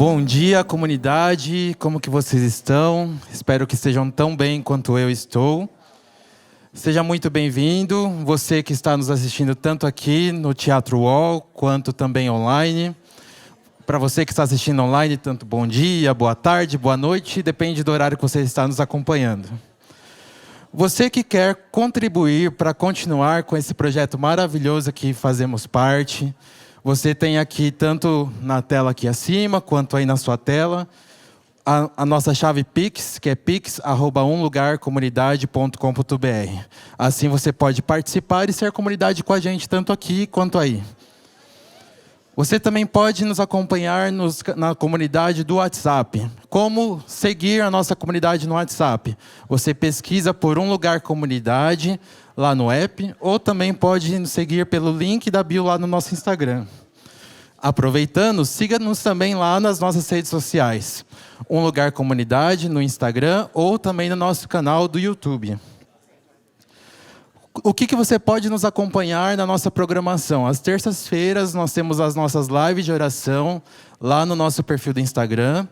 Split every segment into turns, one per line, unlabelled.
Bom dia, comunidade. Como que vocês estão? Espero que estejam tão bem quanto eu estou. Seja muito bem-vindo, você que está nos assistindo tanto aqui no Teatro UOL, quanto também online. Para você que está assistindo online, tanto bom dia, boa tarde, boa noite, depende do horário que você está nos acompanhando. Você que quer contribuir para continuar com esse projeto maravilhoso que fazemos parte, você tem aqui, tanto na tela aqui acima, quanto aí na sua tela, a nossa chave Pix, que é pix@umlugarcomunidade.com.br. Assim você pode participar e ser comunidade com a gente, tanto aqui quanto aí. Você também pode nos acompanhar na comunidade do WhatsApp. Como seguir a nossa comunidade no WhatsApp? Você pesquisa por Um Lugar Comunidade lá no app, ou também pode nos seguir pelo link da bio lá no nosso Instagram. Aproveitando, siga-nos também lá nas nossas redes sociais. Um Lugar Comunidade no Instagram ou também no nosso canal do YouTube. O que você pode nos acompanhar na nossa programação? Às terças-feiras nós temos as nossas lives de oração lá no nosso perfil do Instagram.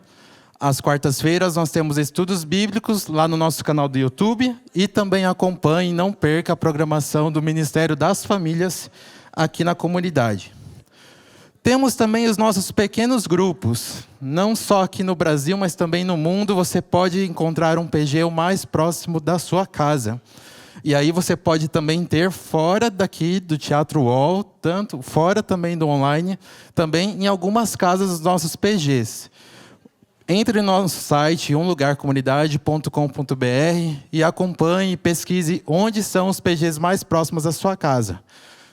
Às quartas-feiras nós temos estudos bíblicos lá no nosso canal do YouTube. E também acompanhe e não perca a programação do Ministério das Famílias aqui na comunidade. Temos também os nossos pequenos grupos. Não só aqui no Brasil, mas também no mundo. Você pode encontrar um PG o mais próximo da sua casa. E aí você pode também ter fora daqui do Teatro UOL, tanto fora também do online, também em algumas casas dos nossos PGs. Entre no nosso site umlugarcomunidade.com.br e acompanhe e pesquise onde são os PGs mais próximos da sua casa.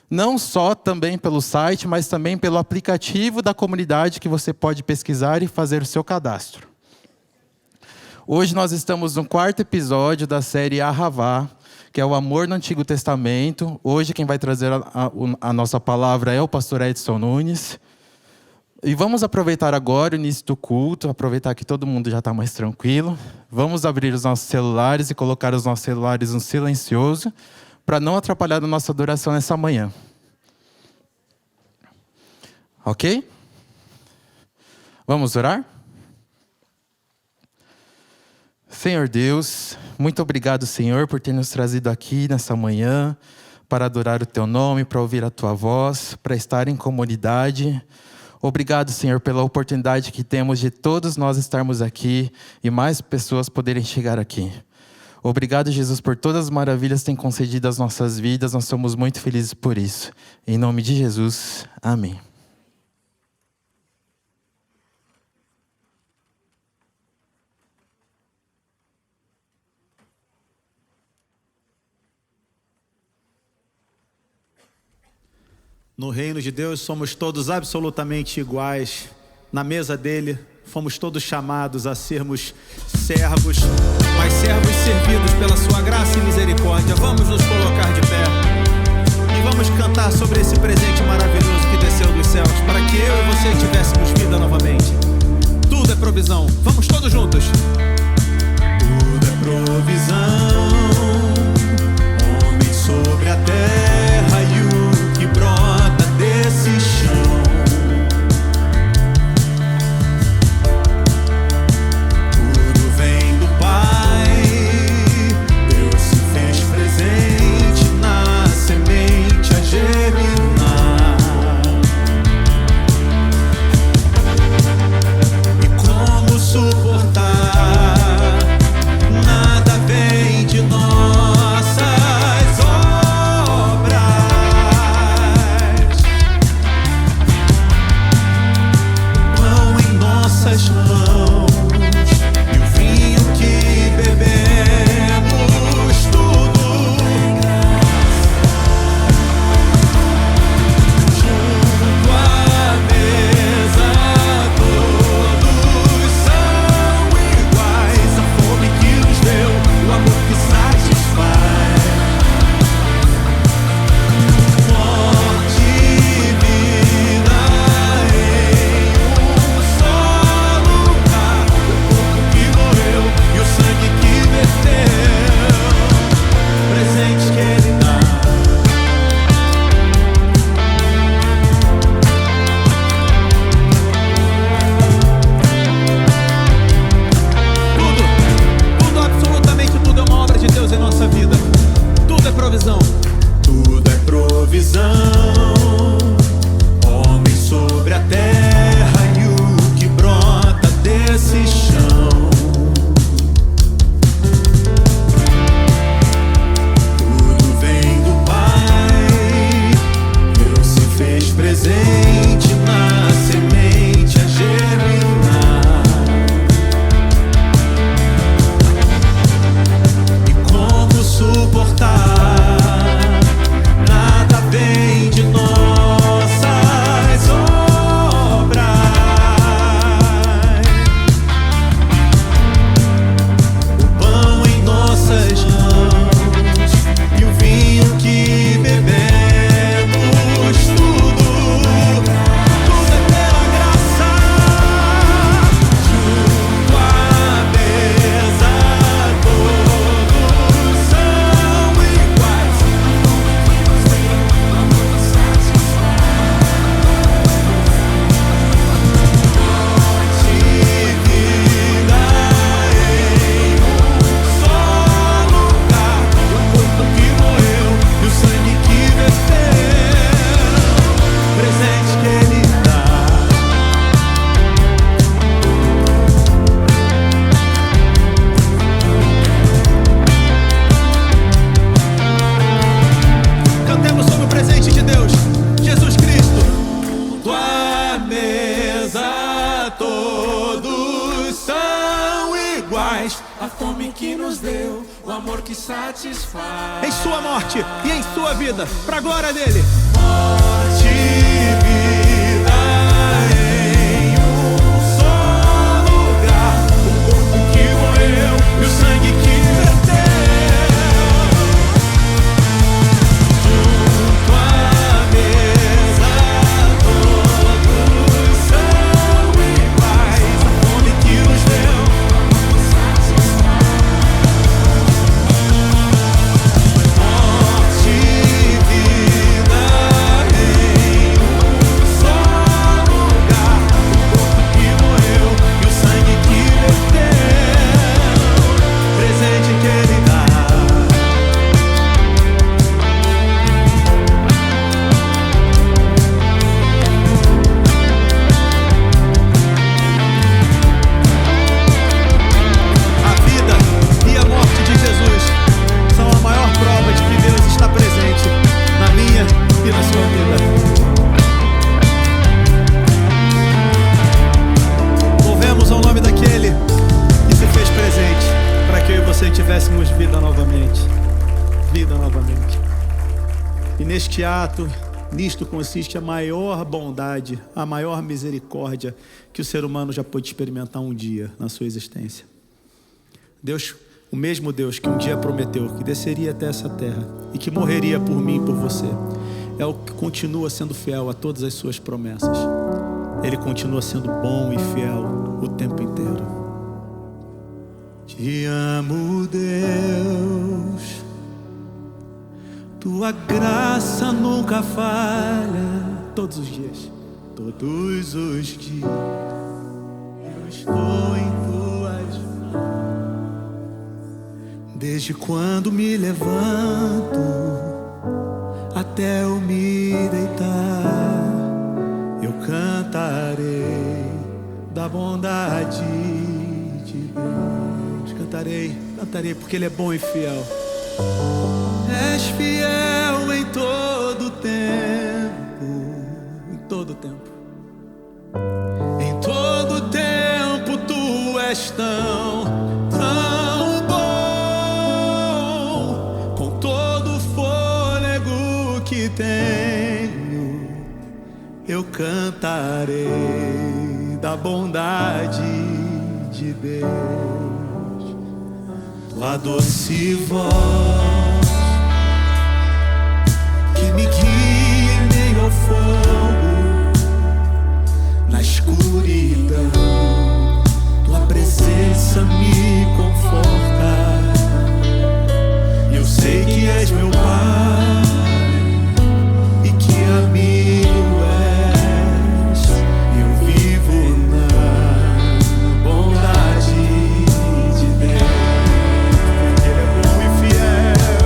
Não só também pelo site, mas também pelo aplicativo da comunidade que você pode pesquisar e fazer o seu cadastro. Hoje nós estamos no 4º episódio da série Ahavá, que é o amor no Antigo Testamento. Hoje quem vai trazer a nossa palavra é o pastor Edson Nunes. E vamos aproveitar agora o início do culto, aproveitar que todo mundo já está mais tranquilo. Vamos abrir os nossos celulares e colocar os nossos celulares no silencioso, para não atrapalhar a nossa adoração nessa manhã. Ok? Vamos orar? Senhor Deus, muito obrigado, Senhor, por ter nos trazido aqui nessa manhã para adorar o Teu nome, para ouvir a Tua voz, para estar em comunidade. Obrigado, Senhor, pela oportunidade que temos de todos nós estarmos aqui e mais pessoas poderem chegar aqui. Obrigado, Jesus, por todas as maravilhas que tem concedido às nossas vidas. Nós somos muito felizes por isso. Em nome de Jesus, amém.
No reino de Deus somos todos absolutamente iguais. Na mesa dele fomos todos chamados a sermos servos, mas servos servidos pela sua graça e misericórdia. Vamos nos colocar de pé e vamos cantar sobre esse presente maravilhoso que desceu dos céus, para que eu e você tivéssemos vida novamente. Tudo é provisão. Vamos todos juntos. Tudo é provisão, homem sobre a terra e o que brota desse chão. Tudo vem do Pai, Deus se fez
que nos deu, o amor que satisfaz.
Em sua morte e em sua vida, para a glória dele.
Morte e vida em um só lugar, o corpo que morreu e o sangue que verteu. Junto à mesa todos são iguais, a fome que nos deu, o amor que satisfaz. Morte e vida em um só lugar, o corpo que morreu e o sangue que verteu, presente que ele dá. A vida e a morte de Jesus são a maior prova de que Deus está presente na minha e na sua vida. Louvemos ao nome daquele que se fez presente para que eu e você tivéssemos vida novamente. Vida novamente. E neste ato, nisto consiste a maior bondade, a maior misericórdia que o ser humano já pôde experimentar um dia na sua existência. Deus, o mesmo Deus que um dia prometeu que desceria até essa terra e que morreria por mim e por você, é o que continua sendo fiel a todas as suas promessas. Ele continua sendo bom e fiel o tempo inteiro. Te amo, Deus, tua graça nunca falha. Todos os dias, todos os dias, eu estou em tuas mãos. Desde quando me levanto até eu me deitar, eu cantarei da bondade de Deus. Cantarei porque Ele é bom e fiel. És fiel em todo tempo, em todo tempo. Em todo tempo tu és tão bom. Com todo o fôlego que tenho, eu cantarei da bondade de Deus. Tua doce voz que me guia em meio ao fogo, na escuridão, tua presença me conforta. Eu sei que és meu Pai e que amigo és. Eu vivo na bondade de Deus, porque Ele é bom e fiel.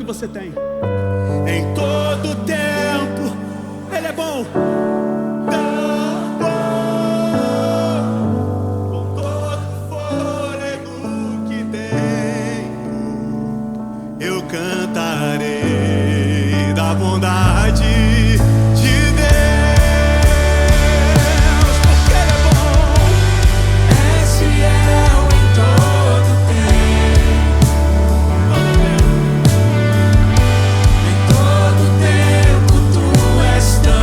que você tem. Em todo tempo, Ele é bom. Tão bom. Com todo fôlego que tenho, eu cantarei da bondade de Deus, porque Ele é bom.
És fiel em todo tempo. Em todo tempo tu és tão bom.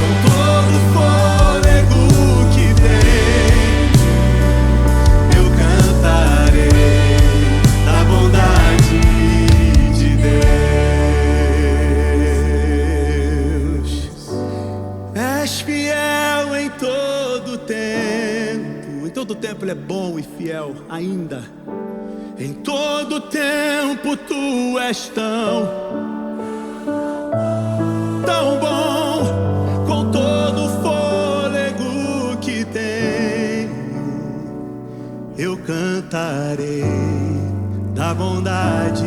Com todo fôlego que tenho, eu cantarei da bondade de Deus. És fiel em todo tempo. Em todo tempo Ele é bom e fiel ainda. Em todo tempo tu és tão bom. Com todo fôlego que tenho, eu cantarei da bondade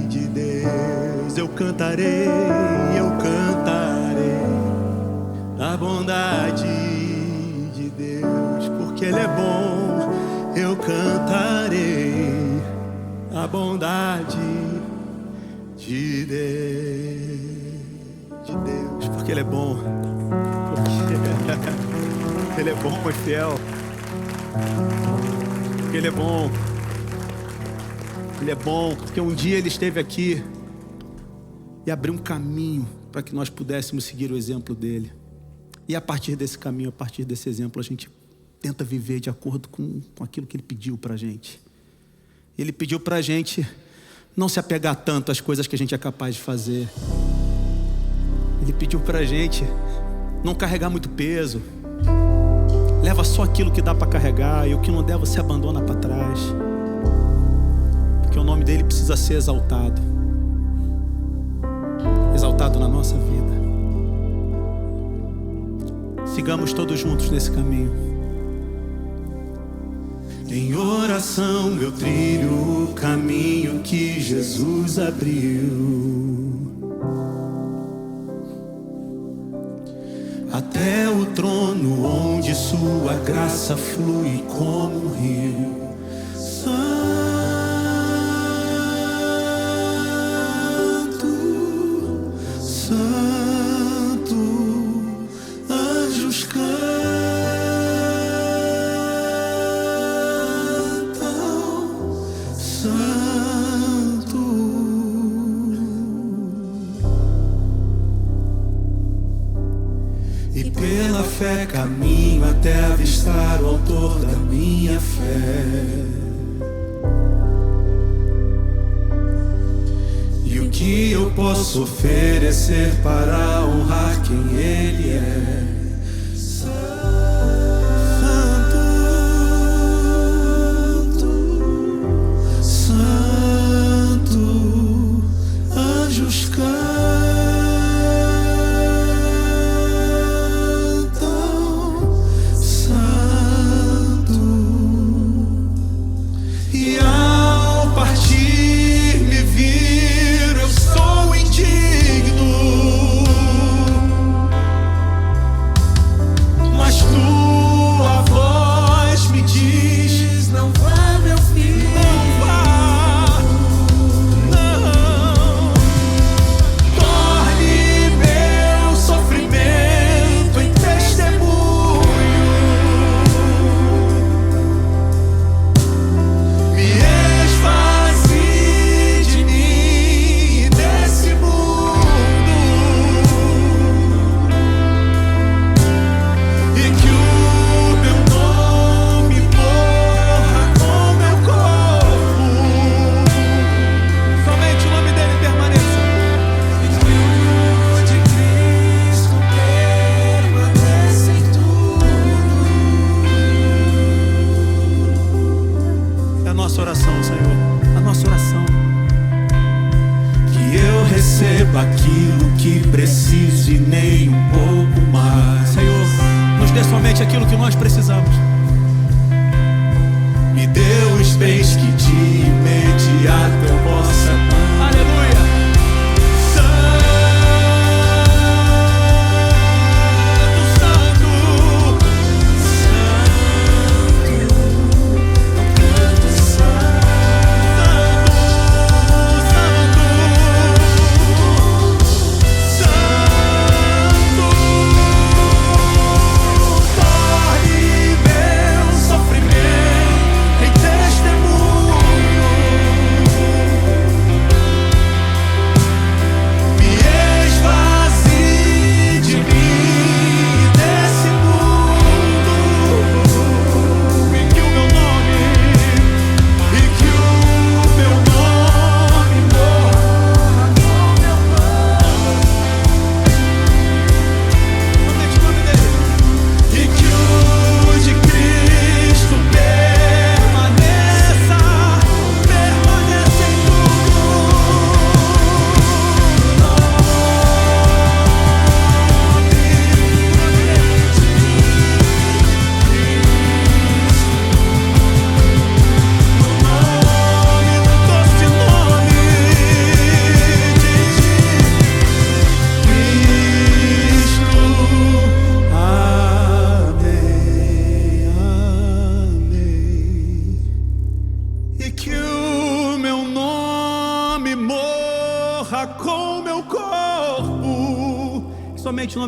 de Deus. Eu cantarei da bondade de Deus, porque Ele é bom. Eu cantarei a bondade de Deus, porque Ele é bom, porque Ele é bom e fiel, porque Ele é bom. Ele é bom porque um dia Ele esteve aqui e abriu um caminho para que nós pudéssemos seguir o exemplo dele. E a partir desse caminho, a partir desse exemplo, a gente tenta viver de acordo com aquilo que Ele pediu pra gente. Ele pediu pra gente não se apegar tanto às coisas que a gente é capaz de fazer. Ele pediu pra gente não carregar muito peso. Leva só aquilo que dá pra carregar, e o que não der você abandona pra trás. Porque o nome dele precisa ser exaltado. Exaltado na nossa vida. Sigamos todos juntos nesse caminho. Em oração eu trilho o caminho que Jesus abriu, até o trono onde sua graça flui como um rio. Fé caminho até avistar o autor da minha fé. E o que eu posso oferecer para honrar quem Ele é? Aquilo que preciso e nem um pouco mais. Senhor, nos dê somente aquilo que nós precisamos. Me dê os bens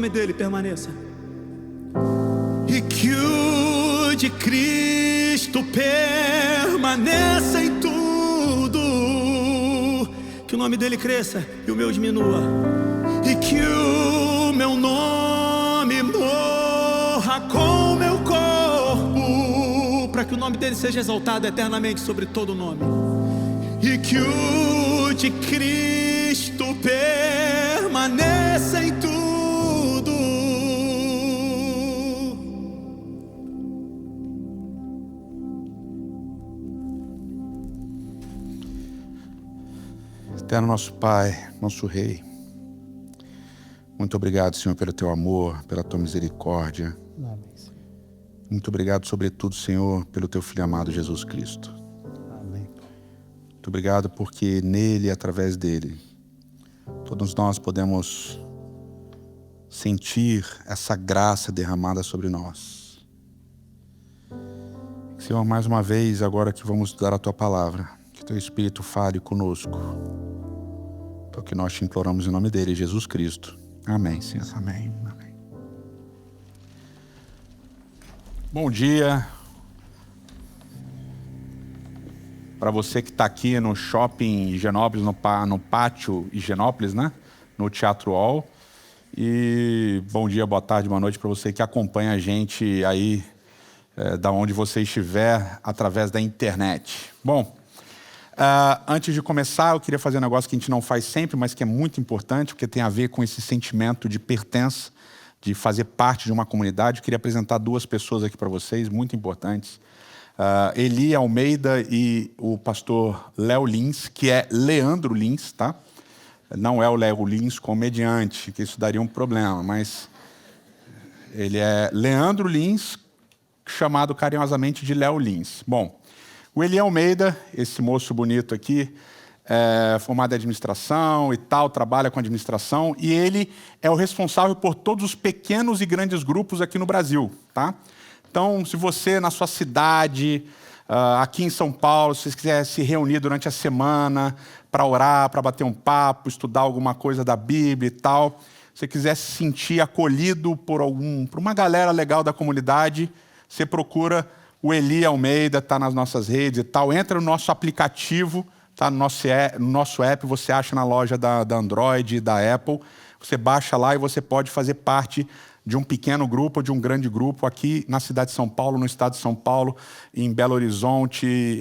nome dele permaneça. E que o de Cristo permaneça em tudo. Que o nome dele cresça e o meu diminua. E que o meu nome morra com o meu corpo, para que o nome dele seja exaltado eternamente sobre todo nome. E que o de Cristo permaneça em tudo.
Eterno nosso Pai, nosso Rei, muito obrigado, Senhor, pelo Teu amor, pela Tua misericórdia. Muito obrigado, sobretudo, Senhor, pelo Teu Filho amado Jesus Cristo. Muito obrigado porque nele e através dele, todos nós podemos sentir essa graça derramada sobre nós. Senhor, mais uma vez, agora que vamos estudar a Tua palavra, que Teu Espírito fale conosco. Então que nós te imploramos em nome dele, Jesus Cristo. Amém, Senhor. Amém. Amém. Bom dia. Para você que está aqui no shopping Higienópolis, no pátio Higienópolis, né? No Teatro Hall. E bom dia, boa tarde, boa noite para você que acompanha a gente aí, da onde você estiver, através da internet. Bom, antes de começar, eu queria fazer um negócio que a gente não faz sempre, mas que é muito importante, porque tem a ver com esse sentimento de pertença, de fazer parte de uma comunidade. Eu queria apresentar duas pessoas aqui para vocês, muito importantes. Eli Almeida e o pastor Léo Lins, que é Leandro Lins, tá? Não é o Léo Lins comediante, que isso daria um problema, mas ele é Leandro Lins, chamado carinhosamente de Léo Lins. Bom, o Eli Almeida, esse moço bonito aqui, é formado em administração e tal, trabalha com administração, e ele é o responsável por todos os pequenos e grandes grupos aqui no Brasil, tá? Então, se você, na sua cidade, aqui em São Paulo, se você quiser se reunir durante a semana para orar, para bater um papo, estudar alguma coisa da Bíblia e tal, se você quiser se sentir acolhido por uma galera legal da comunidade, você procura o Eli Almeida, está nas nossas redes e tal. Entra no nosso aplicativo, tá? No nosso app, você acha na loja da Android e da Apple. Você baixa lá e você pode fazer parte de um pequeno grupo ou de um grande grupo aqui na cidade de São Paulo, no estado de São Paulo, em Belo Horizonte,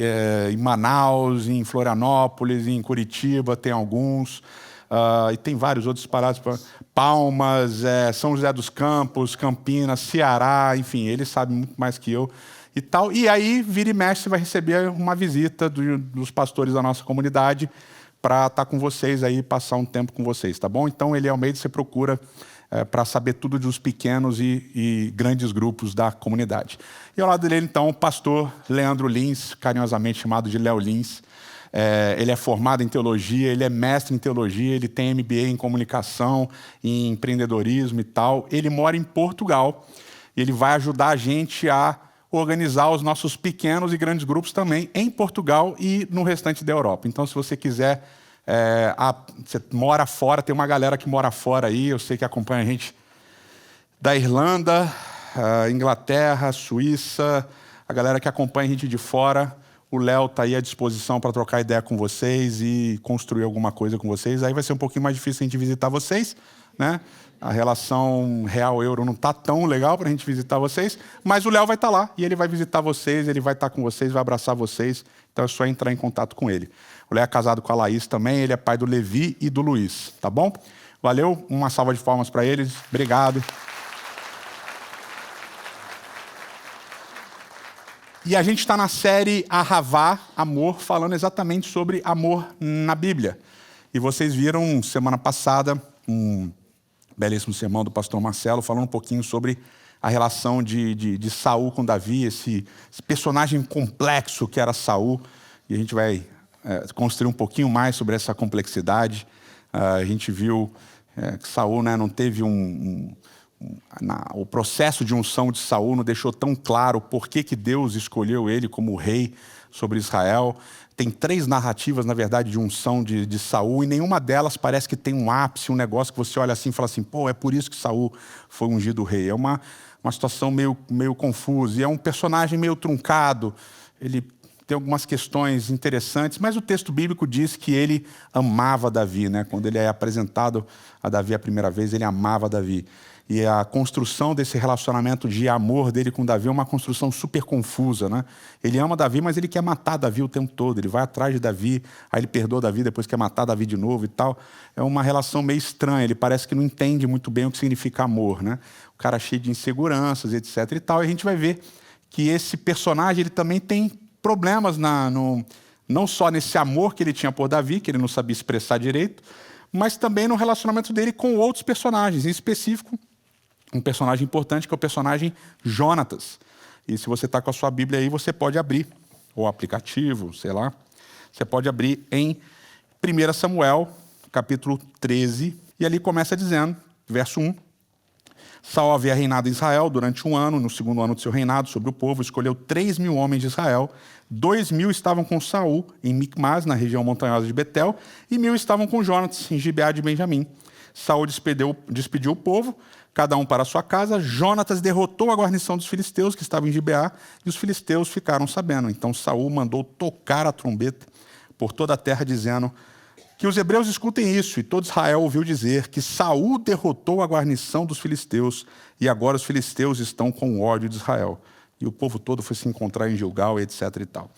em Manaus, em Florianópolis, em Curitiba, tem alguns. E tem vários outros espalhados, Palmas, São José dos Campos, Campinas, Ceará, enfim, ele sabe muito mais que eu e tal. E aí, vira e mexe, você vai receber uma visita dos pastores da nossa comunidade para estar com vocês aí, passar um tempo com vocês, tá bom? Então, Eli Almeida, você procura para saber tudo dos pequenos e grandes grupos da comunidade. E ao lado dele, então, o pastor Leandro Lins, carinhosamente chamado de Léo Lins. Ele é formado em teologia, ele é mestre em teologia, ele tem MBA em comunicação, em empreendedorismo e tal. Ele mora em Portugal e ele vai ajudar a gente a organizar os nossos pequenos e grandes grupos também em Portugal e no restante da Europa. Então, se você quiser, você mora fora, tem uma galera que mora fora aí, eu sei que acompanha a gente da Irlanda, Inglaterra, Suíça, a galera que acompanha a gente de fora. O Léo está aí à disposição para trocar ideia com vocês e construir alguma coisa com vocês. Aí vai ser um pouquinho mais difícil a gente visitar vocês, né? A relação real-euro não está tão legal para a gente visitar vocês, mas o Léo vai estar lá e ele vai visitar vocês, ele vai estar com vocês, vai abraçar vocês. Então é só entrar em contato com ele. O Léo é casado com a Laís também, ele é pai do Levi e do Luiz, tá bom? Valeu, uma salva de palmas para eles. Obrigado. E a gente está na série Ahavá, Amor, falando exatamente sobre amor na Bíblia. E vocês viram semana passada um belíssimo sermão do pastor Marcelo, falando um pouquinho sobre a relação de Saul com Davi, esse personagem complexo que era Saul. E a gente vai construir um pouquinho mais sobre essa complexidade. A gente viu que Saul, né, não teve o processo de unção de Saul não deixou tão claro por que Deus escolheu ele como rei sobre Israel. tem 3 narrativas, na verdade, de unção de Saul, e nenhuma delas parece que tem um ápice, um negócio que você olha assim e fala assim, pô, é por isso que Saul foi ungido rei. É uma situação meio confusa, e é um personagem meio truncado, ele tem algumas questões interessantes, mas o texto bíblico diz que ele amava Davi, né? Quando ele é apresentado a Davi a primeira vez, ele amava Davi. E a construção desse relacionamento de amor dele com Davi é uma construção super confusa, né? Ele ama Davi, mas ele quer matar Davi o tempo todo. Ele vai atrás de Davi, aí ele perdoa Davi, depois quer matar Davi de novo e tal. É uma relação meio estranha. Ele parece que não entende muito bem o que significa amor, né? O cara cheio de inseguranças, etc. e tal. E a gente vai ver que esse personagem ele também tem problemas não só nesse amor que ele tinha por Davi, que ele não sabia expressar direito, mas também no relacionamento dele com outros personagens, em específico, um personagem importante que é o personagem Jonatas. E se você está com a sua Bíblia aí, você pode abrir, ou aplicativo, sei lá, você pode abrir em 1 Samuel, capítulo 13, e ali começa dizendo, verso 1, Saul havia reinado em Israel durante 1 ano, no 2º ano de seu reinado sobre o povo, escolheu 3.000 homens de Israel, 2.000 estavam com Saul em Micmas, na região montanhosa de Betel, e 1.000 estavam com Jonatas, em Gibeá de Benjamim. Saul despediu o povo, cada um para a sua casa. Jonatas derrotou a guarnição dos filisteus, que estavam em Gibeá, e os filisteus ficaram sabendo. Então Saul mandou tocar a trombeta por toda a terra, dizendo que os hebreus escutem isso. E todo Israel ouviu dizer que Saul derrotou a guarnição dos filisteus, e agora os filisteus estão com ódio de Israel. E o povo todo foi se encontrar em Gilgal, etc. e tal.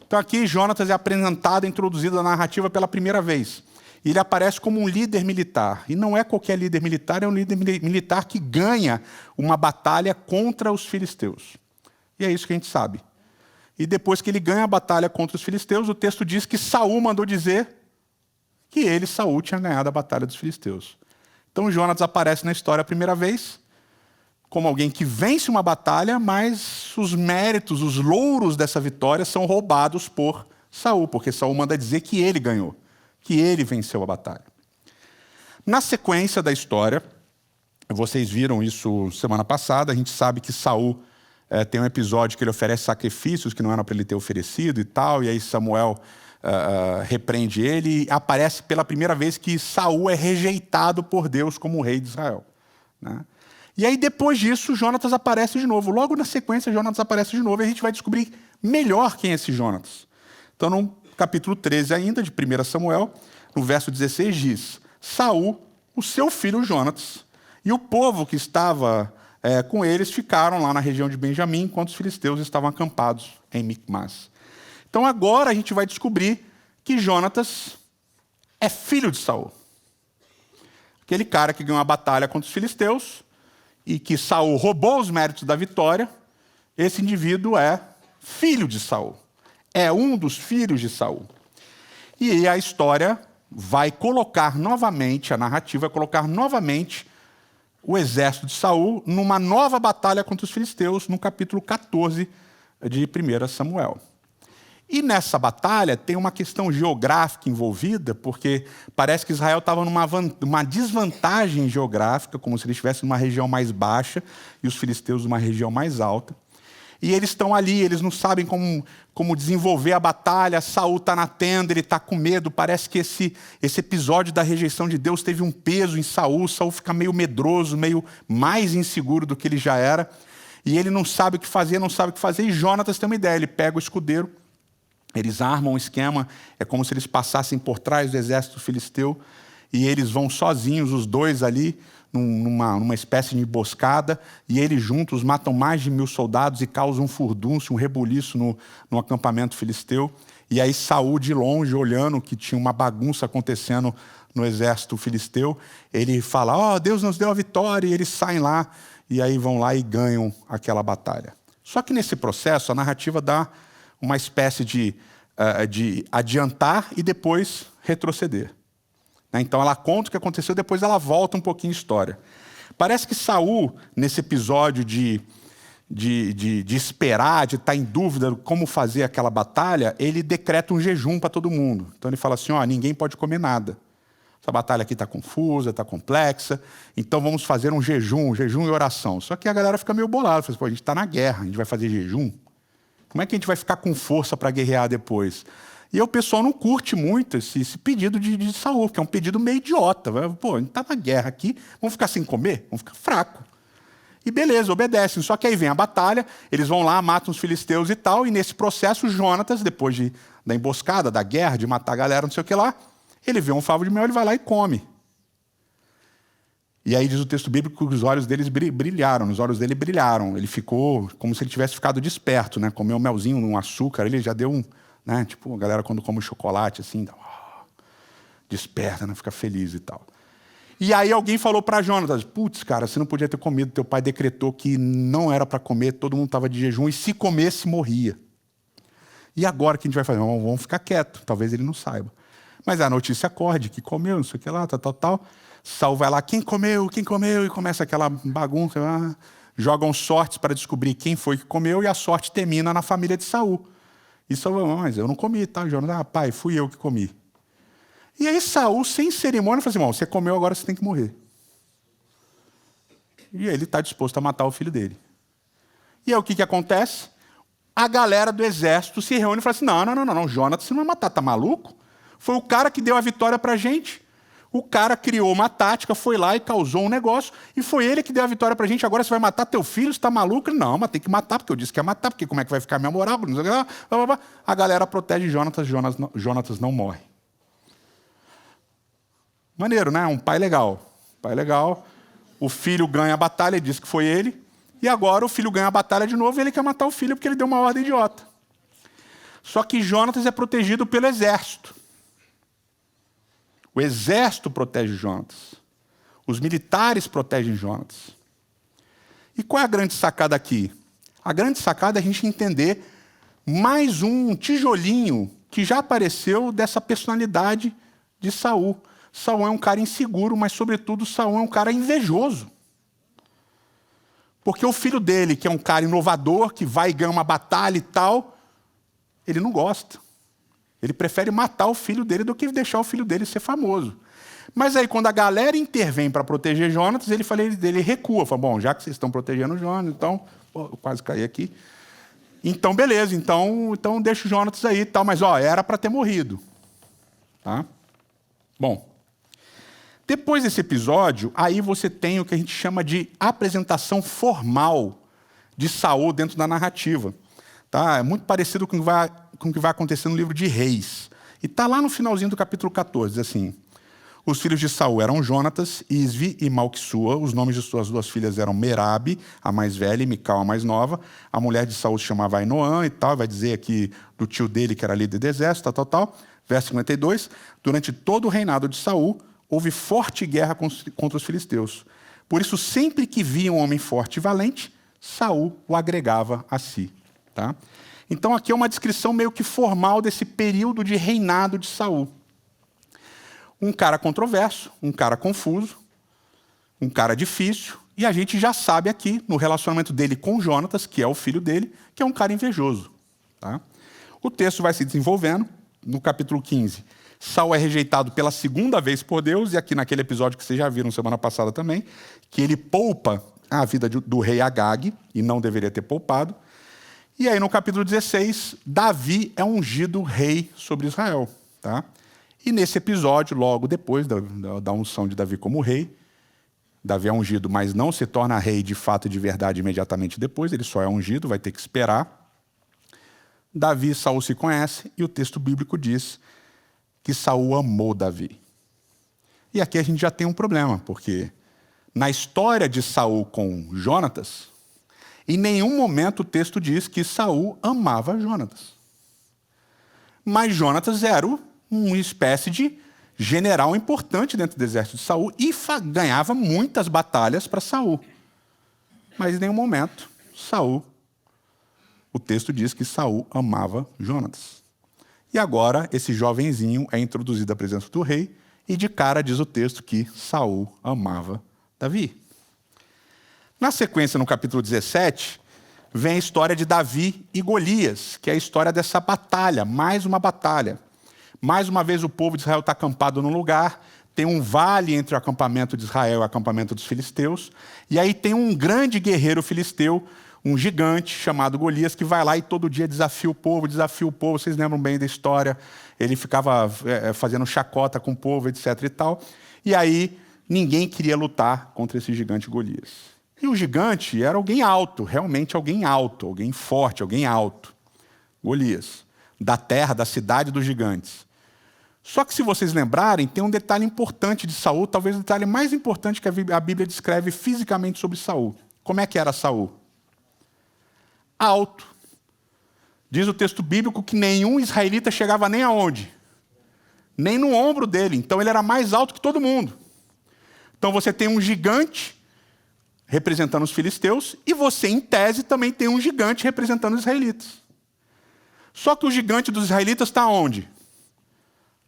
Então aqui Jonatas é apresentado, introduzido na narrativa pela primeira vez. Ele aparece como um líder militar. E não é qualquer líder militar, é um líder militar que ganha uma batalha contra os filisteus. E é isso que a gente sabe. E depois que ele ganha a batalha contra os filisteus, o texto diz que Saul mandou dizer que ele, Saul, tinha ganhado a batalha dos filisteus. Então Jonatas aparece na história a primeira vez como alguém que vence uma batalha, mas os méritos, os louros dessa vitória são roubados por Saul, porque Saul manda dizer que ele ganhou, que ele venceu a batalha. Na sequência da história, vocês viram isso semana passada, a gente sabe que Saul tem um episódio que ele oferece sacrifícios que não eram para ele ter oferecido e tal, e aí Samuel repreende ele, e aparece pela primeira vez que Saul é rejeitado por Deus como rei de Israel, né? E aí depois disso, Jonatas aparece de novo. Logo na sequência, Jonatas aparece de novo, e a gente vai descobrir melhor quem é esse Jonatas. Então, no capítulo 13 ainda, de 1 Samuel, no verso 16, diz: Saul, o seu filho Jonatas, e o povo que estava com eles ficaram lá na região de Benjamim, enquanto os filisteus estavam acampados em Micmas. Então agora a gente vai descobrir que Jonatas é filho de Saul. Aquele cara que ganhou a batalha contra os filisteus e que Saul roubou os méritos da vitória, esse indivíduo é filho de Saul. É um dos filhos de Saul. E a história vai colocar novamente, a narrativa vai colocar novamente o exército de Saul numa nova batalha contra os filisteus, no capítulo 14 de 1 Samuel. E nessa batalha tem uma questão geográfica envolvida, porque parece que Israel estava numa desvantagem geográfica, como se ele estivesse numa região mais baixa e os filisteus numa região mais alta. E eles estão ali, eles não sabem como desenvolver a batalha. Saul está na tenda, ele está com medo. Parece que esse episódio da rejeição de Deus teve um peso em Saul. Saul fica meio medroso, meio mais inseguro do que ele já era. E ele não sabe o que fazer, E Jonatas tem uma ideia, ele pega o escudeiro, eles armam um esquema, é como se eles passassem por trás do exército filisteu, e eles vão sozinhos, os dois ali, numa espécie de emboscada, e eles juntos matam mais de 1.000 soldados e causam um furdúncio, um rebuliço no acampamento filisteu. E aí Saul, de longe, olhando que tinha uma bagunça acontecendo no exército filisteu, ele fala: Deus nos deu a vitória, e eles saem lá, e aí vão lá e ganham aquela batalha. Só que nesse processo, a narrativa dá uma espécie de adiantar e depois retroceder. Então ela conta o que aconteceu, depois ela volta um pouquinho a história. Parece que Saul, nesse episódio de esperar, de estar em dúvida como fazer aquela batalha, ele decreta um jejum para todo mundo. Então ele fala assim: ninguém pode comer nada. Essa batalha aqui está confusa, está complexa, então vamos fazer um jejum e oração. Só que a galera fica meio bolada, fala assim: a gente está na guerra, a gente vai fazer jejum? Como é que a gente vai ficar com força para guerrear depois? E aí o pessoal não curte muito esse pedido de Saul, que é um pedido meio idiota. Pô, a gente está na guerra aqui, vamos ficar sem comer? Vamos ficar fraco. E beleza, obedecem. Só que aí vem a batalha, eles vão lá, matam os filisteus e tal, e nesse processo, Jonatas, depois da emboscada, da guerra, de matar a galera, não sei o que lá, ele vê um favo de mel, ele vai lá e come. E aí diz o texto bíblico que os olhos deles brilharam, os olhos dele brilharam. Ele ficou como se ele tivesse ficado desperto, né? Comeu um melzinho, um açúcar, ele já deu um... Né? Tipo, a galera quando come chocolate, assim, desperta, né? Fica feliz e tal. E aí alguém falou para Jonatas, putz, cara, você não podia ter comido, teu pai decretou que não era para comer, todo mundo estava de jejum, e se comesse, morria. E agora o que a gente vai fazer? Vamos ficar quieto, talvez ele não saiba. Mas a notícia corre, que comeu, não sei o que lá, tal. Saul vai lá, quem comeu, e começa aquela bagunça, jogam sortes para descobrir quem foi que comeu, e a sorte termina na família de Saul. E Saul, mas eu não comi, tá, Jonatas? Pai, fui eu que comi. E aí Saul, sem cerimônia, falou assim, irmão, você comeu, agora você tem que morrer. E ele está disposto a matar o filho dele. E aí o que acontece? A galera do exército se reúne e fala assim, não, Jonatas, você não vai matar, tá maluco? Foi o cara que deu a vitória para a gente. O cara criou uma tática, foi lá e causou um negócio, e foi ele que deu a vitória para a gente, agora você vai matar teu filho, você está maluco? Não, mas tem que matar, porque eu disse que ia matar, porque como é que vai ficar a minha moral? A galera protege Jonatas, Jonatas não morre. Maneiro, né? Um pai legal. O filho ganha a batalha, ele diz que foi ele. E agora o filho ganha a batalha de novo e ele quer matar o filho porque ele deu uma ordem idiota. Só que Jonatas é protegido pelo exército. O exército protege Jonatas. Os militares protegem Jonatas. E qual é a grande sacada aqui? A grande sacada é a gente entender mais um tijolinho que já apareceu dessa personalidade de Saul. Saul é um cara inseguro, mas, sobretudo, Saul é um cara invejoso. Porque o filho dele, que é um cara inovador, que vai e ganha uma batalha e tal, ele não gosta. Ele prefere matar o filho dele do que deixar o filho dele ser famoso. Mas aí, quando a galera intervém para proteger Jonatas, ele recua. Fala, bom, já que vocês estão protegendo Jonatas, então... Pô, eu quase caí aqui. Então, beleza, então deixa o Jonatas aí e tal. Mas, era para ter morrido. Tá? Bom... Depois desse episódio, aí você tem o que a gente chama de apresentação formal de Saul dentro da narrativa. Tá? É muito parecido com o que vai acontecer no livro de Reis. E está lá no finalzinho do capítulo 14, diz assim, os filhos de Saul eram Jonatas, Isvi e Malquissua, os nomes de suas duas filhas eram Merabe, a mais velha, e Mical, a mais nova. A mulher de Saul se chamava Ainoã e tal, vai dizer aqui do tio dele, que era líder do exército, tal. Verso 52, durante todo o reinado de Saul, houve forte guerra contra os filisteus. Por isso, sempre que via um homem forte e valente, Saul o agregava a si. Tá? Então, aqui é uma descrição meio que formal desse período de reinado de Saul. Um cara controverso, um cara confuso, um cara difícil, e a gente já sabe aqui, no relacionamento dele com Jonatas, que é o filho dele, que é um cara invejoso. Tá? O texto vai se desenvolvendo. No capítulo 15, Saul é rejeitado pela segunda vez por Deus, e aqui naquele episódio que vocês já viram semana passada também, que ele poupa a vida do rei Agag, e não deveria ter poupado. E aí no capítulo 16, Davi é ungido rei sobre Israel. Tá? E nesse episódio, logo depois da unção de Davi como rei, Davi é ungido, mas não se torna rei de fato e de verdade imediatamente depois, ele só é ungido, vai ter que esperar. Davi e Saul se conhecem, e o texto bíblico diz que Saul amou Davi. E aqui a gente já tem um problema, porque na história de Saul com Jonatas, em nenhum momento o texto diz que Saul amava Jonatas. Mas Jonatas era uma espécie de general importante dentro do exército de Saul e ganhava muitas batalhas para Saul. Mas em nenhum momento o texto diz que Saul amava Jonatas. E agora esse jovenzinho é introduzido à presença do rei e de cara diz o texto que Saul amava Davi. Na sequência, no capítulo 17, vem a história de Davi e Golias, que é a história dessa batalha, mais uma batalha. Mais uma vez o povo de Israel está acampado num lugar, tem um vale entre o acampamento de Israel e o acampamento dos filisteus, e aí tem um grande guerreiro filisteu, um gigante chamado Golias que vai lá e todo dia desafia o povo. Vocês lembram bem da história? Ele ficava fazendo chacota com o povo, etc. e tal. E aí ninguém queria lutar contra esse gigante Golias. E o gigante era alguém alto, realmente alguém alto, alguém forte, alguém alto. Golias, da terra, da cidade dos gigantes. Só que se vocês lembrarem, tem um detalhe importante de Saul, talvez o detalhe mais importante que a Bíblia descreve fisicamente sobre Saul. Como é que era Saul? Alto. Diz o texto bíblico que nenhum israelita chegava nem aonde? Nem no ombro dele. Então ele era mais alto que todo mundo. Então você tem um gigante representando os filisteus e você, em tese, também tem um gigante representando os israelitas. Só que o gigante dos israelitas está onde?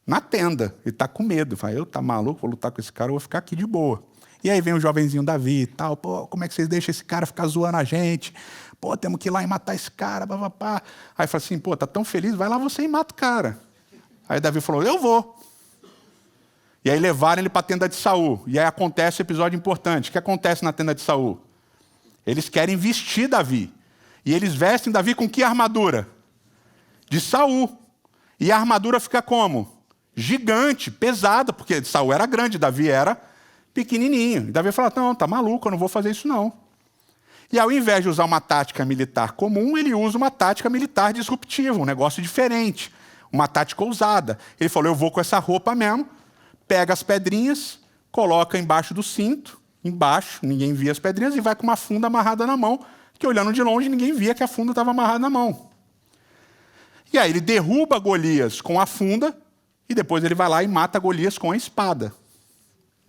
Na tenda. Ele está com medo. Fala, eu tá maluco, vou lutar com esse cara, eu vou ficar aqui de boa. E aí vem o jovenzinho Davi e tal. Pô, como é que vocês deixam esse cara ficar zoando a gente? Pô, temos que ir lá e matar esse cara. Papapá. Aí fala assim, pô, tá tão feliz, vai lá você e mata o cara. Aí Davi falou, eu vou. E aí levaram ele para a tenda de Saul. E aí acontece um episódio importante. O que acontece na tenda de Saul? Eles querem vestir Davi. E eles vestem Davi com que armadura? De Saul. E a armadura fica como? Gigante, pesada, porque Saul era grande, Davi era pequenininho. E Davi fala, não, tá maluco, eu não vou fazer isso não. E ao invés de usar uma tática militar comum, ele usa uma tática militar disruptiva, um negócio diferente, uma tática ousada. Ele falou, eu vou com essa roupa mesmo, pega as pedrinhas, coloca embaixo do cinto, embaixo, ninguém via as pedrinhas, e vai com uma funda amarrada na mão, que olhando de longe ninguém via que a funda estava amarrada na mão. E aí ele derruba Golias com a funda, e depois ele vai lá e mata Golias com a espada.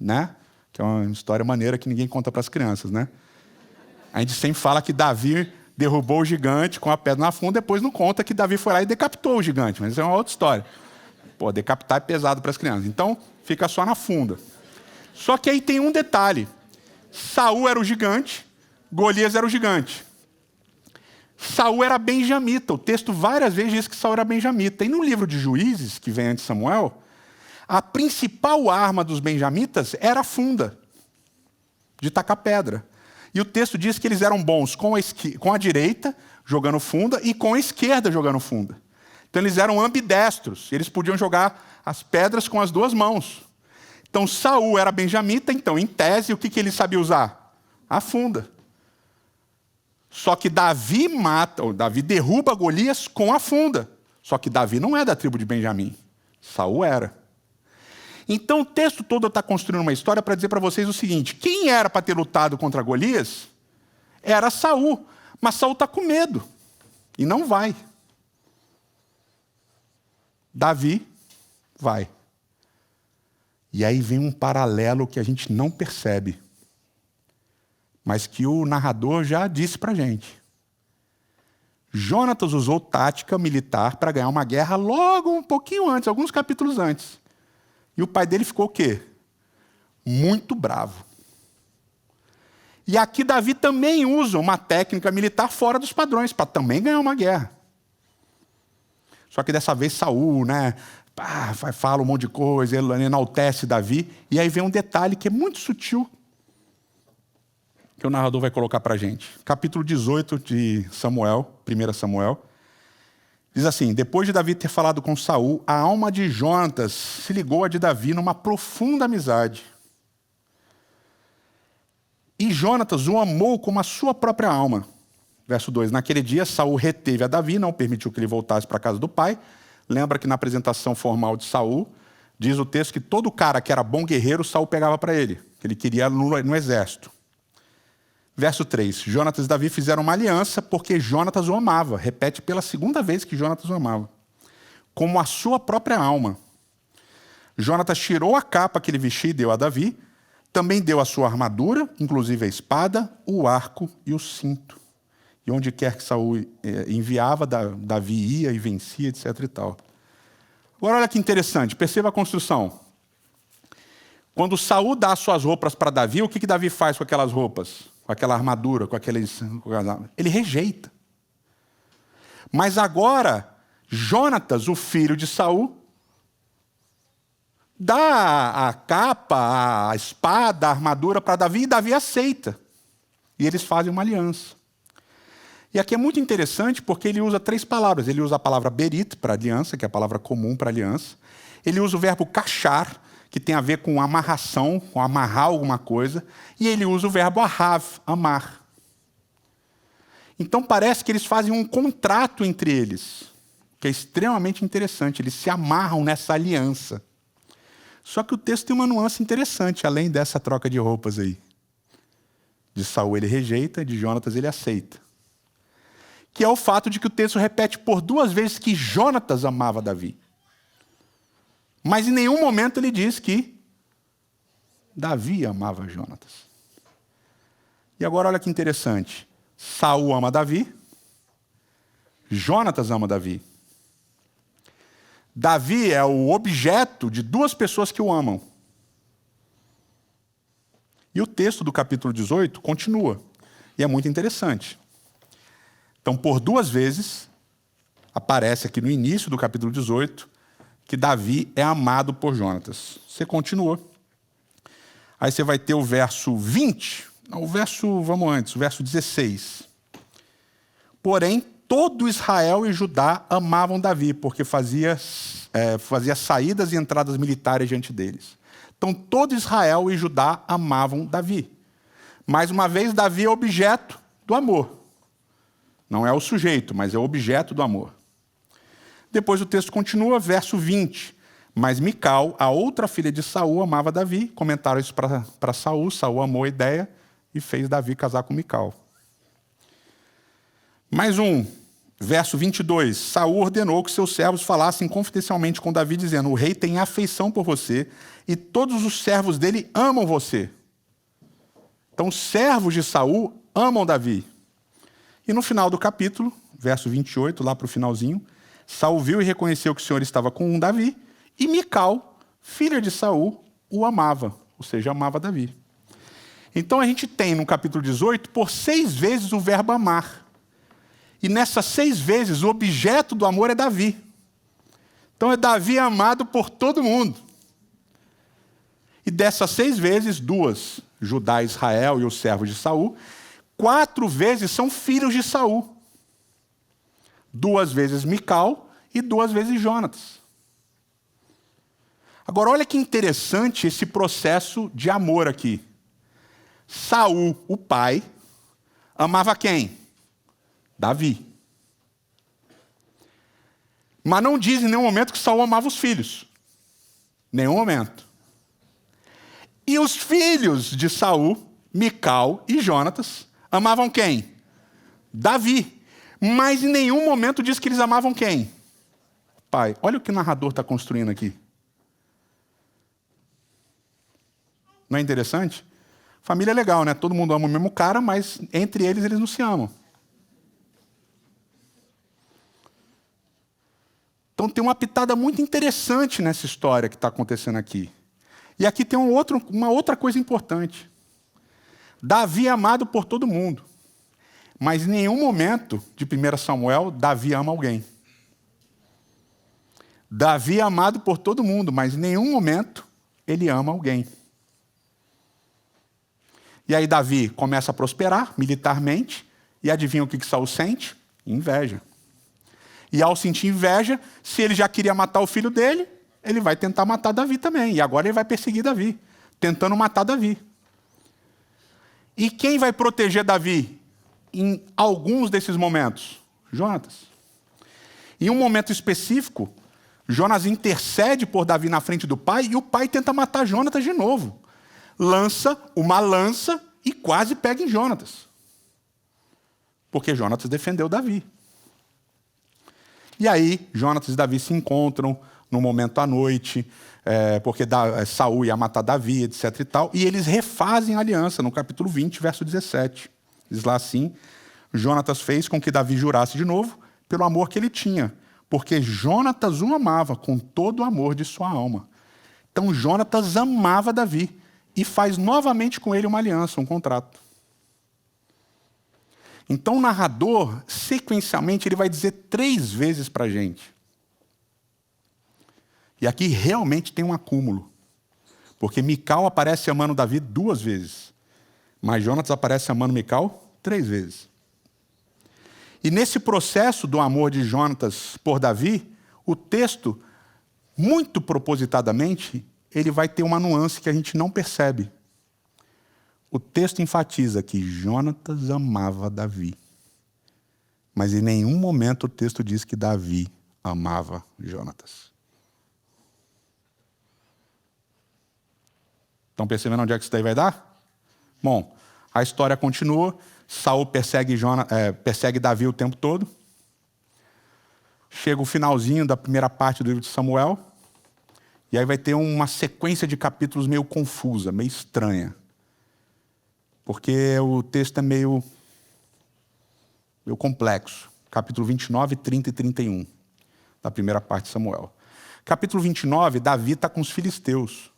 Né? Que é uma história maneira que ninguém conta para as crianças, né? A gente sempre fala que Davi derrubou o gigante com a pedra na funda, depois não conta que Davi foi lá e decapitou o gigante, mas isso é uma outra história. Pô, decapitar é pesado para as crianças. Então, fica só na funda. Só que aí tem um detalhe. Saul era o gigante, Golias era o gigante. Saul era benjamita. O texto várias vezes diz que Saul era benjamita. E no livro de Juízes, que vem antes de Samuel, a principal arma dos benjamitas era a funda, de tacar pedra. E o texto diz que eles eram bons com a direita, jogando funda, e com a esquerda, jogando funda. Então eles eram ambidestros. Eles podiam jogar as pedras com as duas mãos. Então Saul era benjamita, então, em tese, o que ele sabia usar? A funda. Só que Davi derruba Golias com a funda. Só que Davi não é da tribo de Benjamim. Saul era. Então o texto todo está construindo uma história para dizer para vocês o seguinte: quem era para ter lutado contra Golias era Saul. Mas Saul está com medo e não vai. Davi vai. E aí vem um paralelo que a gente não percebe, mas que o narrador já disse para a gente. Jonatas usou tática militar para ganhar uma guerra logo um pouquinho antes, alguns capítulos antes. E o pai dele ficou o quê? Muito bravo. E aqui Davi também usa uma técnica militar fora dos padrões, para também ganhar uma guerra. Só que dessa vez Saul, né, fala um monte de coisa, ele enaltece Davi. E aí vem um detalhe que é muito sutil, que o narrador vai colocar para a gente. Capítulo 18 de Samuel, 1 Samuel. Diz assim: depois de Davi ter falado com Saul, a alma de Jonatas se ligou à de Davi numa profunda amizade. E Jonatas o amou como a sua própria alma. Verso 2. Naquele dia, Saul reteve a Davi, não permitiu que ele voltasse para a casa do pai. Lembra que na apresentação formal de Saul, diz o texto que todo cara que era bom guerreiro, Saul pegava para ele, que ele queria no exército. Verso 3. Jonatas e Davi fizeram uma aliança porque Jonatas o amava. Repete pela segunda vez que Jonatas o amava. Como a sua própria alma. Jonatas tirou a capa que ele vestia e deu a Davi. Também deu a sua armadura, inclusive a espada, o arco e o cinto. E onde quer que Saul enviava, Davi ia e vencia, etc. e tal. Agora olha que interessante, perceba a construção. Quando Saul dá suas roupas para Davi, o que Davi faz com aquelas roupas? Com aquela armadura, com aqueles... Ele rejeita. Mas agora, Jonatas, o filho de Saul, dá a capa, a espada, a armadura para Davi, e Davi aceita. E eles fazem uma aliança. E aqui é muito interessante porque ele usa 3 palavras. Ele usa a palavra berit, para aliança, que é a palavra comum para aliança. Ele usa o verbo kashar, que tem a ver com amarração, com amarrar alguma coisa. E ele usa o verbo ahav, amar. Então parece que eles fazem um contrato entre eles, que é extremamente interessante. Eles se amarram nessa aliança. Só que o texto tem uma nuance interessante, além dessa troca de roupas aí. De Saul ele rejeita, de Jonatas ele aceita. Que é o fato de que o texto repete por 2 vezes que Jonatas amava Davi. Mas em nenhum momento ele diz que Davi amava Jonatas. E agora olha que interessante. Saul ama Davi, Jonatas ama Davi. Davi é o objeto de 2 pessoas que o amam. E o texto do capítulo 18 continua. E é muito interessante. Então, por 2 vezes, aparece aqui no início do capítulo 18, que Davi é amado por Jonatas. Você continua. Aí você vai ter o verso 20. Não, o verso 16. Porém, todo Israel e Judá amavam Davi, porque fazia saídas e entradas militares diante deles. Então, todo Israel e Judá amavam Davi. Mais uma vez, Davi é objeto do amor. Não é o sujeito, mas é o objeto do amor. Depois o texto continua, verso 20. Mas Mical, a outra filha de Saul, amava Davi. Comentaram isso para Saul. Saul amou a ideia e fez Davi casar com Mical. Mais um, verso 22. Saul ordenou que seus servos falassem confidencialmente com Davi, dizendo: o rei tem afeição por você e todos os servos dele amam você. Então, os servos de Saul amam Davi. E no final do capítulo, verso 28, lá para o finalzinho, Saul viu e reconheceu que o Senhor estava com Davi, e Mical, filha de Saul, o amava, ou seja, amava Davi. Então a gente tem no capítulo 18, por 6 vezes o verbo amar. E nessas 6 vezes o objeto do amor é Davi. Então é Davi amado por todo mundo. E dessas 6 vezes, 2, Judá, Israel e os servos de Saul, 4 vezes são filhos de Saul. 2 vezes Mical e 2 vezes Jonatas. Agora, olha que interessante esse processo de amor aqui. Saul, o pai, amava quem? Davi. Mas não diz em nenhum momento que Saul amava os filhos. Nenhum momento. E os filhos de Saul, Mical e Jonatas, amavam quem? Davi. Mas em nenhum momento diz que eles amavam quem? Pai. Olha o que o narrador está construindo aqui. Não é interessante? Família é legal, né? Todo mundo ama o mesmo cara, mas entre eles não se amam. Então tem uma pitada muito interessante nessa história que está acontecendo aqui. E aqui tem uma outra coisa importante. Davi é amado por todo mundo. Mas em nenhum momento de 1 Samuel, Davi ama alguém. Davi é amado por todo mundo, mas em nenhum momento ele ama alguém. E aí Davi começa a prosperar militarmente, e adivinha o que Saul sente? Inveja. E ao sentir inveja, se ele já queria matar o filho dele, ele vai tentar matar Davi também. E agora ele vai perseguir Davi, tentando matar Davi. E quem vai proteger Davi em alguns desses momentos? Jonatas. Em um momento específico, Jonas intercede por Davi na frente do pai, e o pai tenta matar Jonatas de novo. Lança uma lança e quase pega em Jonatas. Porque Jonatas defendeu Davi. E aí, Jonatas e Davi se encontram no momento à noite, porque Saul ia matar Davi, etc. e tal, e eles refazem a aliança no capítulo 20, verso 17. Diz lá assim: Jonatas fez com que Davi jurasse de novo pelo amor que ele tinha, porque Jonatas o amava com todo o amor de sua alma. Então Jonatas amava Davi e faz novamente com ele uma aliança, um contrato. Então o narrador, sequencialmente, ele vai dizer 3 vezes para a gente. E aqui realmente tem um acúmulo. Porque Mical aparece amando Davi 2 vezes. Mas Jonatas aparece amando Mical 3 vezes. E nesse processo do amor de Jonatas por Davi, o texto, muito propositadamente, ele vai ter uma nuance que a gente não percebe. O texto enfatiza que Jonatas amava Davi. Mas em nenhum momento o texto diz que Davi amava Jonatas. Estão percebendo onde é que isso daí vai dar? Bom, a história continua. Saul persegue Davi o tempo todo. Chega o finalzinho da primeira parte do livro de Samuel. E aí vai ter uma sequência de capítulos meio confusa, meio estranha. Porque o texto é meio complexo. Capítulo 29, 30 e 31, da primeira parte de Samuel. Capítulo 29, Davi está com os filisteus.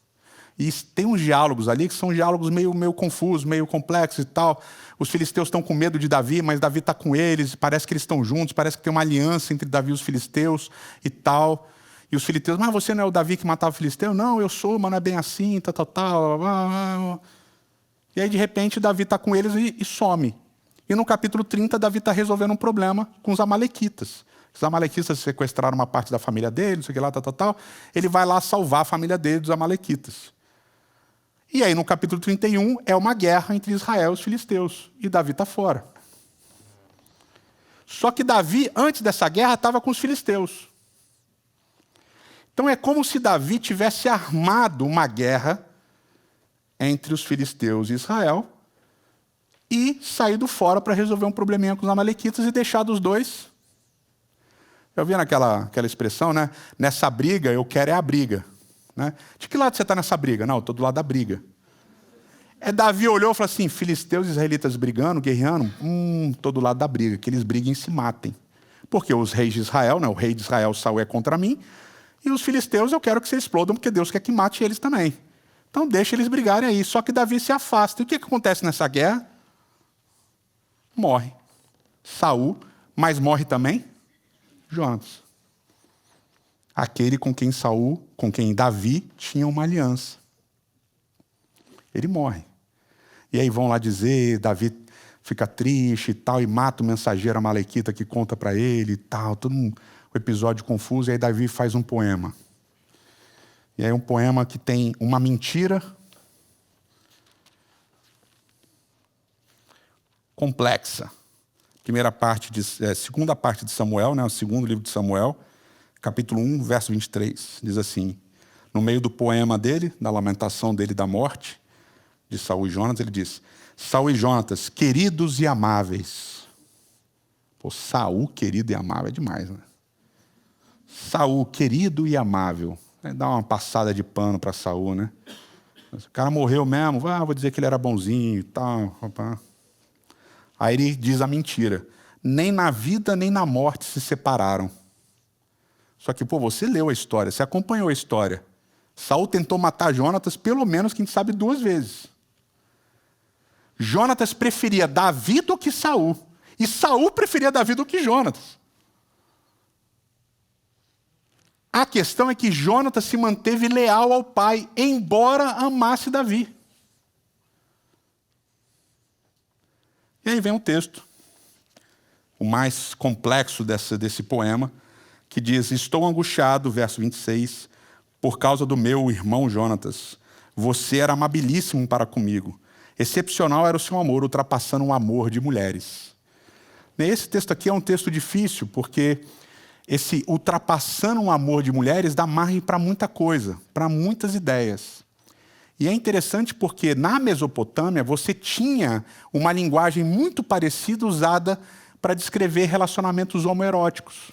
E tem uns diálogos ali que são diálogos meio confusos, meio complexos e tal. Os filisteus estão com medo de Davi, mas Davi está com eles, parece que eles estão juntos, parece que tem uma aliança entre Davi e os filisteus e tal. E os filisteus, mas você não é o Davi que matava o filisteu? Não, eu sou, mas não é bem assim, tal. E aí, de repente, Davi está com eles e some. E no capítulo 30, Davi está resolvendo um problema com os amalequitas. Os amalequitas sequestraram uma parte da família dele, não sei o que lá, tal. Ele vai lá salvar a família dele dos amalequitas. E aí, no capítulo 31, é uma guerra entre Israel e os filisteus. E Davi está fora. Só que Davi, antes dessa guerra, estava com os filisteus. Então é como se Davi tivesse armado uma guerra entre os filisteus e Israel e saído fora para resolver um probleminha com os amalequitas e deixado os dois. Eu vi aquela expressão, né? Nessa briga, eu quero é a briga. Né? De que lado você está nessa briga? Não, eu estou do lado da briga. Davi olhou e falou assim, filisteus e israelitas brigando, guerreando, estou do lado da briga, que eles briguem e se matem. Porque os reis de Israel, né? O rei de Israel, Saul, é contra mim, e os filisteus eu quero que se explodam, porque Deus quer que mate eles também. Então deixa eles brigarem aí. Só que Davi se afasta. E o que acontece nessa guerra? Morre Saul, mas morre também Jonatas. Aquele com quem Davi tinha uma aliança. Ele morre. E aí vão lá dizer, Davi fica triste e tal, e mata o mensageiro amalequita que conta para ele e tal, todo um episódio confuso, e aí Davi faz um poema. E aí um poema que tem uma mentira complexa. Segunda parte de Samuel, né, o segundo livro de Samuel, capítulo 1, verso 23, diz assim, no meio do poema dele, da lamentação dele da morte, de Saul e Jonatas, ele diz, Saul e Jonatas, queridos e amáveis. Pô, Saul, querido e amável, é demais, né? Saul, querido e amável. Dá uma passada de pano para Saul, né? O cara morreu mesmo, vou dizer que ele era bonzinho e tal. Aí ele diz a mentira. Nem na vida, nem na morte se separaram. Só que, você leu a história, você acompanhou a história. Saul tentou matar Jonatas, pelo menos, quem sabe, 2 vezes. Jonatas preferia Davi do que Saul. E Saul preferia Davi do que Jonatas. A questão é que Jonatas se manteve leal ao pai, embora amasse Davi. E aí vem um texto, o mais complexo desse poema, que diz, estou angustiado, verso 26, por causa do meu irmão Jonatas. Você era amabilíssimo para comigo. Excepcional era o seu amor, ultrapassando o amor de mulheres. Esse texto aqui é um texto difícil, porque esse ultrapassando o amor de mulheres dá margem para muita coisa, para muitas ideias. E é interessante porque na Mesopotâmia você tinha uma linguagem muito parecida usada para descrever relacionamentos homoeróticos.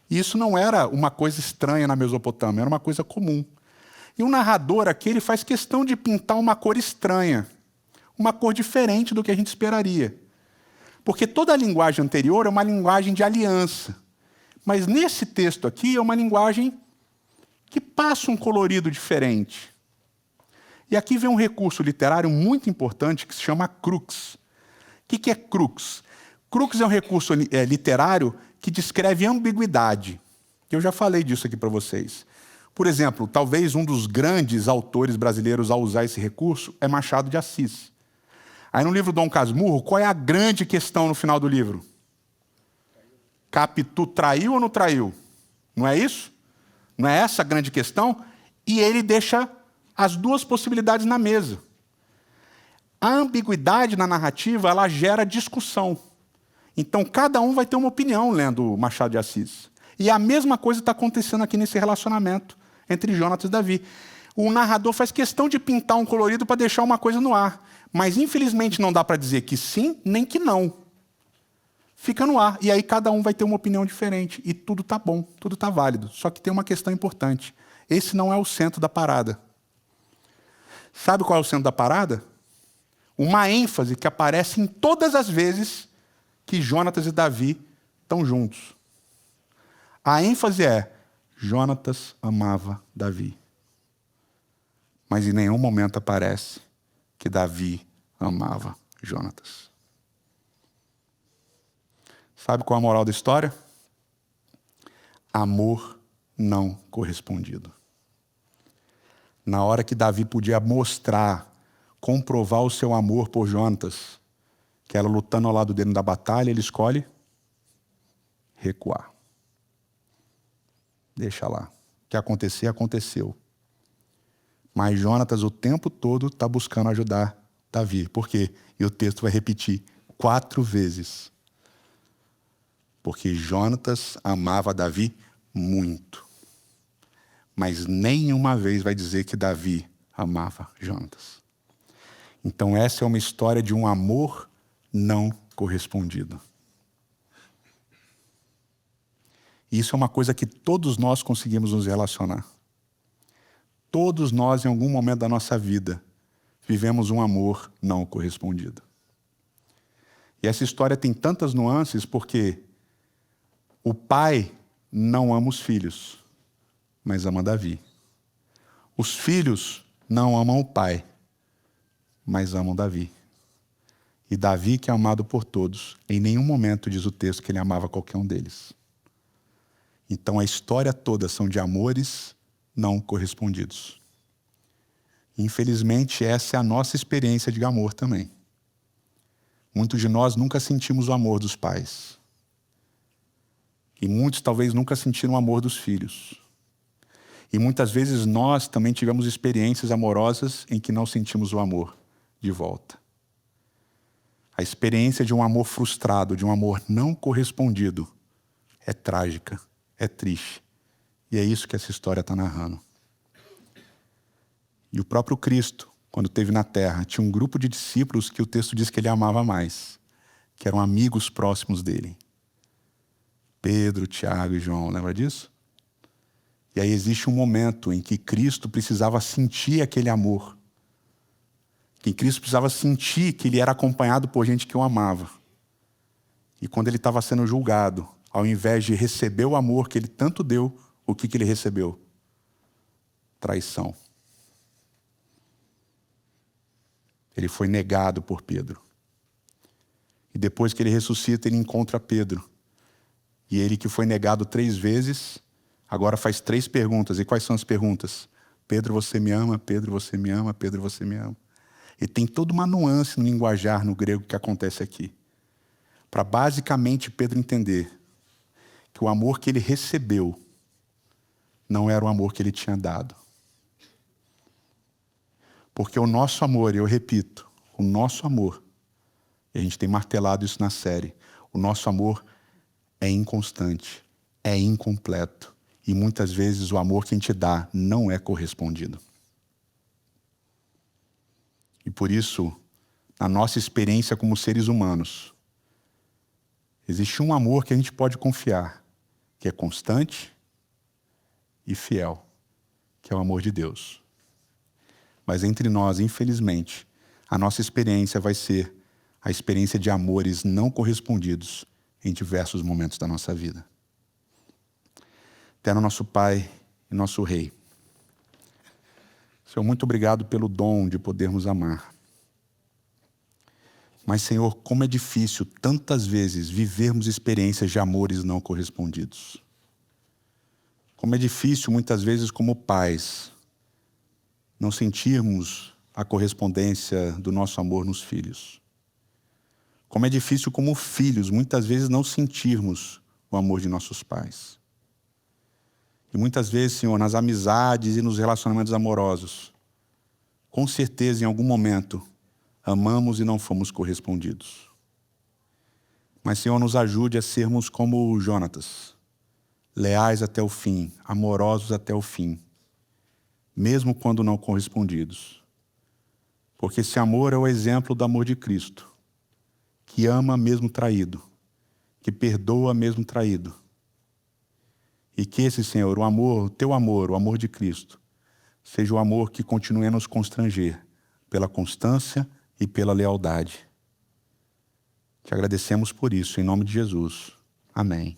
E isso não era uma coisa estranha na Mesopotâmia, era uma coisa comum. E o narrador aqui ele faz questão de pintar uma cor estranha, uma cor diferente do que a gente esperaria. Porque toda a linguagem anterior é uma linguagem de aliança. Mas nesse texto aqui é uma linguagem que passa um colorido diferente. E aqui vem um recurso literário muito importante que se chama crux. O que é crux? Crux é um recurso literário que descreve ambiguidade. Eu já falei disso aqui para vocês. Por exemplo, talvez um dos grandes autores brasileiros a usar esse recurso é Machado de Assis. Aí no livro Dom Casmurro, qual é a grande questão no final do livro? Capitu traiu ou não traiu? Não é isso? Não é essa a grande questão? E ele deixa as duas possibilidades na mesa. A ambiguidade na narrativa, ela gera discussão. Então, cada um vai ter uma opinião lendo Machado de Assis. E a mesma coisa está acontecendo aqui nesse relacionamento entre Jonatas e Davi. O narrador faz questão de pintar um colorido para deixar uma coisa no ar. Mas, infelizmente, não dá para dizer que sim, nem que não. Fica no ar. E aí cada um vai ter uma opinião diferente. E tudo está bom, tudo está válido. Só que tem uma questão importante. Esse não é o centro da parada. Sabe qual é o centro da parada? Uma ênfase que aparece em todas as vezes que Jonatas e Davi estão juntos. A ênfase é: Jonatas amava Davi. Mas em nenhum momento aparece que Davi amava Jonatas. Sabe qual é a moral da história? Amor não correspondido. Na hora que Davi podia mostrar, comprovar o seu amor por Jonatas, que era lutando ao lado dele na batalha, ele escolhe recuar. Deixa lá. O que acontecer, aconteceu. Mas Jonatas o tempo todo está buscando ajudar Davi. Por quê? E o texto vai repetir 4 vezes. Porque Jonatas amava Davi muito. Mas nenhuma vez vai dizer que Davi amava Jonatas. Então essa é uma história de um amor não correspondido. E isso é uma coisa que todos nós conseguimos nos relacionar. Todos nós, em algum momento da nossa vida, vivemos um amor não correspondido. E essa história tem tantas nuances porque o pai não ama os filhos, mas ama Davi. Os filhos não amam o pai, mas amam Davi. E Davi, que é amado por todos, em nenhum momento diz o texto que ele amava qualquer um deles. Então a história toda são de amores não correspondidos. Infelizmente, essa é a nossa experiência de amor também. Muitos de nós nunca sentimos o amor dos pais. E muitos talvez nunca sentiram o amor dos filhos. E muitas vezes nós também tivemos experiências amorosas em que não sentimos o amor de volta. A experiência de um amor frustrado, de um amor não correspondido, é trágica, é triste. E é isso que essa história está narrando. E o próprio Cristo, quando esteve na terra, tinha um grupo de discípulos que o texto diz que ele amava mais, que eram amigos próximos dele. Pedro, Tiago e João, lembra disso? E aí existe um momento em que Cristo precisava sentir aquele amor. Que Cristo precisava sentir que ele era acompanhado por gente que o amava. E quando ele estava sendo julgado, ao invés de receber o amor que ele tanto deu, o que ele recebeu? Traição. Ele foi negado por Pedro. E depois que ele ressuscita, ele encontra Pedro. E ele que foi negado 3 vezes, agora faz 3 perguntas. E quais são as perguntas? Pedro, você me ama? Pedro, você me ama? Pedro, você me ama? E tem toda uma nuance no linguajar, no grego, que acontece aqui. Para basicamente Pedro entender que o amor que ele recebeu não era o amor que ele tinha dado. Porque o nosso amor, e eu repito, o nosso amor, e a gente tem martelado isso na série, o nosso amor é inconstante, é incompleto. E muitas vezes o amor que a gente dá não é correspondido. E por isso, na nossa experiência como seres humanos, existe um amor que a gente pode confiar, que é constante e fiel, que é o amor de Deus. Mas entre nós, infelizmente, a nossa experiência vai ser a experiência de amores não correspondidos em diversos momentos da nossa vida. Eterno nosso Pai e nosso Rei, Senhor, muito obrigado pelo dom de podermos amar. Mas, Senhor, como é difícil tantas vezes vivermos experiências de amores não correspondidos. Como é difícil muitas vezes como pais não sentirmos a correspondência do nosso amor nos filhos. Como é difícil como filhos muitas vezes não sentirmos o amor de nossos pais. E muitas vezes, Senhor, nas amizades e nos relacionamentos amorosos, com certeza, em algum momento, amamos e não fomos correspondidos. Mas, Senhor, nos ajude a sermos como Jonatas, leais até o fim, amorosos até o fim, mesmo quando não correspondidos. Porque esse amor é o exemplo do amor de Cristo, que ama mesmo traído, que perdoa mesmo traído. E que esse, Senhor, o amor, o teu amor, o amor de Cristo, seja o amor que continue a nos constranger pela constância e pela lealdade. Te agradecemos por isso, em nome de Jesus. Amém.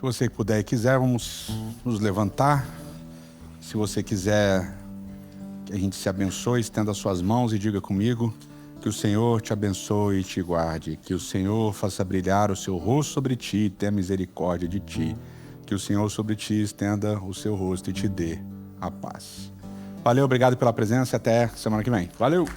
você puder e quiser, vamos nos levantar. Se você quiser que a gente se abençoe, estenda as suas mãos e diga comigo: que o Senhor te abençoe e te guarde. Que o Senhor faça brilhar o seu rosto sobre ti e tenha misericórdia de ti. Que o Senhor sobre ti estenda o seu rosto e te dê a paz. Valeu, obrigado pela presença e até semana que vem. Valeu!